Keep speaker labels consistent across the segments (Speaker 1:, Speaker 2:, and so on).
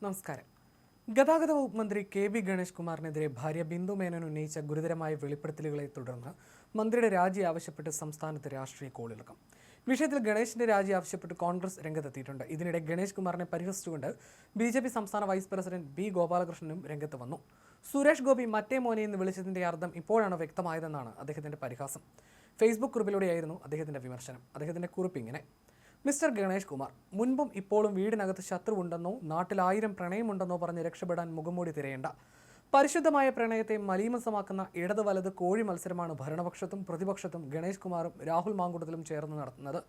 Speaker 1: നമസ്കാരം. ഗതാഗത വകുപ്പ് മന്ത്രി കെ.ബി. ഗണേഷ് കുമാറിനെതിരെ ഭാര്യ ബിന്ദു മേനോൻ ഉന്നയിച്ച ഗുരുതരമായ വെളിപ്പെടുത്തലുകളെ തുടർന്ന് മന്ത്രിയുടെ രാജി ആവശ്യപ്പെട്ട് സംസ്ഥാനത്ത് രാഷ്ട്രീയ കോളിളക്കം. വിഷയത്തിൽ ഗണേഷിന്റെ രാജി ആവശ്യപ്പെട്ട് കോൺഗ്രസ് രംഗത്തെത്തിയിട്ടുണ്ട്. ഇതിനിടെ ഗണേഷ് കുമാറിനെ പരിഹസിച്ചുകൊണ്ട് ബി.ജെ.പി സംസ്ഥാന വൈസ് പ്രസിഡന്റ് ബി. ഗോപാലകൃഷ്ണനും രംഗത്ത് വന്നു. സുരേഷ് ഗോപി മറ്റേ മോനെ എന്ന് വിളിച്ചതിന്റെ അർത്ഥം ഇപ്പോഴാണ് വ്യക്തമായതെന്നാണ് അദ്ദേഹത്തിന്റെ പരിഹാസം. ഫേസ്ബുക്ക് കുറിപ്പിലൂടെയായിരുന്നു അദ്ദേഹത്തിന്റെ വിമർശനം. അദ്ദേഹത്തിന്റെ കുറിപ്പ് ഇങ്ങനെ: മിസ്റ്റർ ഗണേഷ് കുമാർ, മുൻപും ഇപ്പോഴും വീടിനകത്ത് ശത്രുവുണ്ടെന്നോ നാട്ടിൽ 1000 പ്രണയമുണ്ടെന്നോ പറഞ്ഞ് രക്ഷപ്പെടാൻ മുഖംമൂടി തിരയേണ്ട. പരിശുദ്ധമായ പ്രണയത്തെ മലീമസമാക്കുന്ന ഇടത് വലത് കോഴി മത്സരമാണ് ഭരണപക്ഷത്തും പ്രതിപക്ഷത്തും ഗണേഷ് കുമാറും രാഹുൽ മാങ്കൂട്ടത്തിലും ചേർന്ന് നടത്തുന്നത്.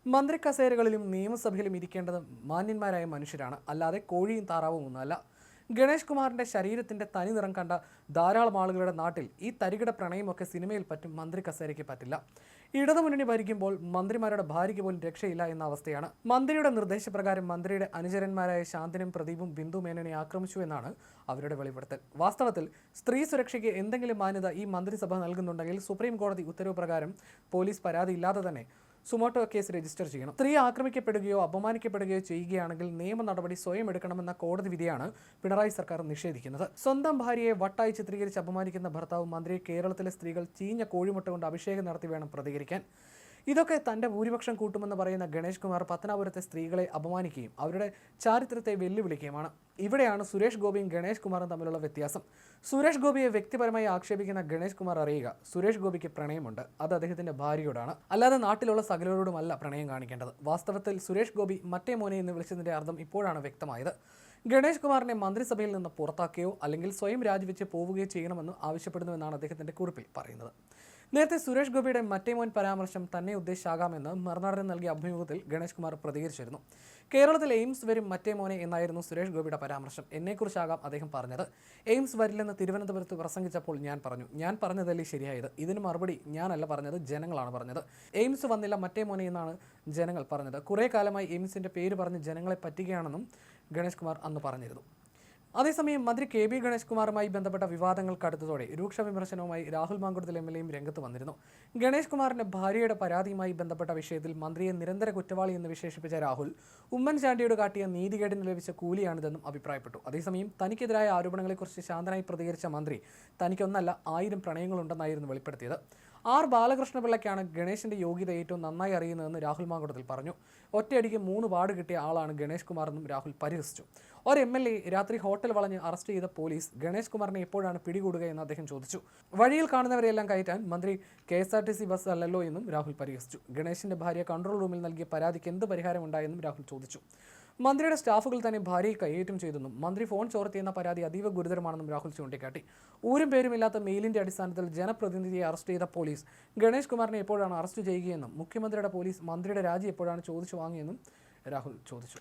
Speaker 1: മന്ത്രി കസേരകളിലും നിയമസഭയിലും ഇരിക്കേണ്ടത് മാന്യന്മാരായ മനുഷ്യരാണ്, അല്ലാതെ കോഴിയും താറാവും ഒന്നുമല്ല. ഗണേഷ് കുമാറിന്റെ ശരീരത്തിന്റെ തനി നിറം കണ്ട ധാരാളം ആളുകളുടെ നാട്ടിൽ ഈ തരികിട പ്രണയമൊക്കെ സിനിമയിൽ പറ്റും, മന്ത്രി കസേരയ്ക്ക് പറ്റില്ല. ഇടതുമുന്നണി ഭരിക്കുമ്പോൾ മന്ത്രിമാരുടെ ഭാര്യയ്ക്ക് പോലും രക്ഷയില്ല എന്ന അവസ്ഥയാണ്. മന്ത്രിയുടെ നിർദ്ദേശപ്രകാരം മന്ത്രിയുടെ അനുചരന്മാരായ ശാന്തനും പ്രദീപും ബിന്ദു മേനോനെ ആക്രമിച്ചു എന്നാണ് അവരുടെ വെളിപ്പെടുത്തൽ. വാസ്തവത്തിൽ സ്ത്രീ സുരക്ഷയ്ക്ക് എന്തെങ്കിലും മാന്യത ഈ മന്ത്രിസഭ നൽകുന്നുണ്ടെങ്കിൽ സുപ്രീം കോടതി ഉത്തരവ് പ്രകാരം പോലീസ് പരാതിയില്ലാതെ തന്നെ സുമോട്ടോ കേസ് രജിസ്റ്റർ ചെയ്യണം. സ്ത്രീ ആക്രമിക്കപ്പെടുകയോ അപമാനിക്കപ്പെടുകയോ ചെയ്യുകയാണെങ്കിൽ നിയമ നടപടി സ്വയം എടുക്കണമെന്ന കോടതി വിധിയാണ് പിണറായി സർക്കാർ നിഷേധിക്കുന്നത്. സ്വന്തം ഭാര്യയെ വട്ടായി ചിത്രീകരിച്ച് അപമാനിക്കുന്ന ഭർത്താവ് മന്ത്രിയെ കേരളത്തിലെ സ്ത്രീകൾ ചീഞ്ഞ കോഴിമുട്ട കൊണ്ട് അഭിഷേകം നടത്തി വേണം പ്രതികരിക്കാൻ. ഇതൊക്കെ തന്റെ ഭൂരിപക്ഷം കൂട്ടുമെന്ന് പറയുന്ന ഗണേഷ് കുമാർ പത്തനാപുരത്തെ സ്ത്രീകളെ അപമാനിക്കുകയും അവരുടെ ചാരിത്രത്തെ വെല്ലുവിളിക്കുകയുമാണ്. ഇവിടെയാണ് സുരേഷ് ഗോപിയും ഗണേഷ് കുമാറും തമ്മിലുള്ള വ്യത്യാസം. സുരേഷ് ഗോപിയെ വ്യക്തിപരമായി ആക്ഷേപിക്കുന്ന ഗണേഷ് കുമാർ അറിയുക, സുരേഷ് ഗോപിക്ക് പ്രണയമുണ്ട്, അത് അദ്ദേഹത്തിന്റെ ഭാര്യയോടാണ്, അല്ലാതെ നാട്ടിലുള്ള സകലരോടുമല്ല പ്രണയം കാണിക്കേണ്ടത്. വാസ്തവത്തിൽ സുരേഷ് ഗോപി മറ്റേ മോനെ എന്ന് വിളിച്ചതിന്റെ അർത്ഥം ഇപ്പോഴാണ് വ്യക്തമായത്. ഗണേഷ് കുമാറിനെ മന്ത്രിസഭയിൽ നിന്ന് പുറത്താക്കുകയോ അല്ലെങ്കിൽ സ്വയം രാജിവെച്ച് പോവുകയോ ചെയ്യണമെന്ന് ആവശ്യപ്പെടുന്നുവെന്നാണ് അദ്ദേഹത്തിന്റെ കുറിപ്പിൽ പറയുന്നത്. നേരത്തെ സുരേഷ് ഗോപിയുടെ മറ്റേ മോൻ പരാമർശം തന്നെ ഉദ്ദേശിച്ചാകാമെന്ന് മറുനാടന് നൽകിയ അഭിമുഖത്തിൽ ഗണേഷ് കുമാർ പ്രതികരിച്ചിരുന്നു. കേരളത്തിൽ എയിംസ് വരും മറ്റേ മോനെ എന്നായിരുന്നു സുരേഷ് ഗോപിയുടെ പരാമർശം. എന്നെക്കുറിച്ചാകാം അദ്ദേഹം പറഞ്ഞത്. എയിംസ് വരില്ലെന്ന് തിരുവനന്തപുരത്ത് പ്രസംഗിച്ചപ്പോൾ ഞാൻ പറഞ്ഞതല്ലേ ശരിയായത്. ഇതിന് മറുപടി ഞാനല്ല പറഞ്ഞത്, ജനങ്ങളാണ് പറഞ്ഞത്. എയിംസ് വന്നില്ല മറ്റേ മോനെ എന്നാണ് ജനങ്ങൾ പറഞ്ഞത്. കുറേ കാലമായി എയിംസിന്റെ പേര് പറഞ്ഞ് ജനങ്ങളെ പറ്റിക്കുകയാണെന്നും ഗണേഷ് കുമാർ അന്ന് പറഞ്ഞിരുന്നു. അതേസമയം മന്ത്രി കെ.ബി. ഗണേഷ് കുമാറുമായി ബന്ധപ്പെട്ട വിവാദങ്ങൾക്ക് അടുത്തതോടെ രൂക്ഷ വിമർശനവുമായി രാഹുൽ മാങ്കൂട്ടത്തിൽ എം.എൽ.എയും രംഗത്ത് വന്നിരുന്നു. ഗണേഷ് കുമാറിന്റെ ഭാര്യയുടെ പരാതിയുമായി ബന്ധപ്പെട്ട വിഷയത്തിൽ മന്ത്രിയെ നിരന്തര കുറ്റവാളി എന്ന് വിശേഷിപ്പിച്ച രാഹുൽ ഉമ്മൻചാണ്ടിയോട് കാട്ടിയ നീതികേടിന് ലഭിച്ച കൂലിയാണിതെന്നും അഭിപ്രായപ്പെട്ടു. അതേസമയം തനിക്കെതിരായ ആരോപണങ്ങളെക്കുറിച്ച് ശാന്തനായി പ്രതികരിച്ച മന്ത്രി തനിക്കൊന്നല്ല 1000 പ്രണയങ്ങളുണ്ടെന്നായിരുന്നു വെളിപ്പെടുത്തിയത്. ആർ ബാലകൃഷ്ണപിള്ളയ്ക്കാണ് ഗണേഷിന്റെ യോഗ്യത ഏറ്റവും നന്നായി അറിയുന്നതെന്ന് രാഹുൽ മാങ്കൂട്ടത്തിൽ പറഞ്ഞു. ഒറ്റയടിക്ക് 3 വാർഡ് കിട്ടിയ ആളാണ് ഗണേഷ് കുമാറെന്നും രാഹുൽ പരിഹസിച്ചു. ഒരു എം.എൽ.എ രാത്രി ഹോട്ടൽ വളഞ്ഞ് അറസ്റ്റ് ചെയ്ത പോലീസ് ഗണേഷ് കുമാറിനെ എപ്പോഴാണ് പിടികൂടുക എന്ന് അദ്ദേഹം ചോദിച്ചു. വഴിയിൽ കാണുന്നവരെല്ലാം കയറ്റാൻ മന്ത്രി KSRTC ബസ് അല്ലല്ലോ എന്നും രാഹുൽ പരിഹസിച്ചു. ഗണേഷിന്റെ ഭാര്യ കൺട്രോൾ റൂമിൽ നൽകിയ പരാതിക്ക് എന്ത് പരിഹാരം ഉണ്ടായെന്നും രാഹുൽ ചോദിച്ചു. മന്ത്രിയുടെ സ്റ്റാഫുകൾ തന്നെ ഭാര്യയെ കയ്യേറ്റം ചെയ്തെന്നും മന്ത്രി ഫോൺ ചോർത്തിയെന്ന പരാതി അതീവ ഗുരുതരമാണെന്നും രാഹുൽ ചൂണ്ടിക്കാട്ടി. ഊരും പേരുമില്ലാത്ത മെയിലിന്റെ അടിസ്ഥാനത്തിൽ ജനപ്രതിനിധിയെ അറസ്റ്റ് ചെയ്ത പോലീസ് ഗണേഷ് കുമാറിനെ എപ്പോഴാണ് അറസ്റ്റ് ചെയ്യുകയെന്നും മുഖ്യമന്ത്രിയുടെ പോലീസ് മന്ത്രിയുടെ രാജി എപ്പോഴാണ് ചോദിച്ചു വാങ്ങിയെന്നും രാഹുൽ ചോദിച്ചു.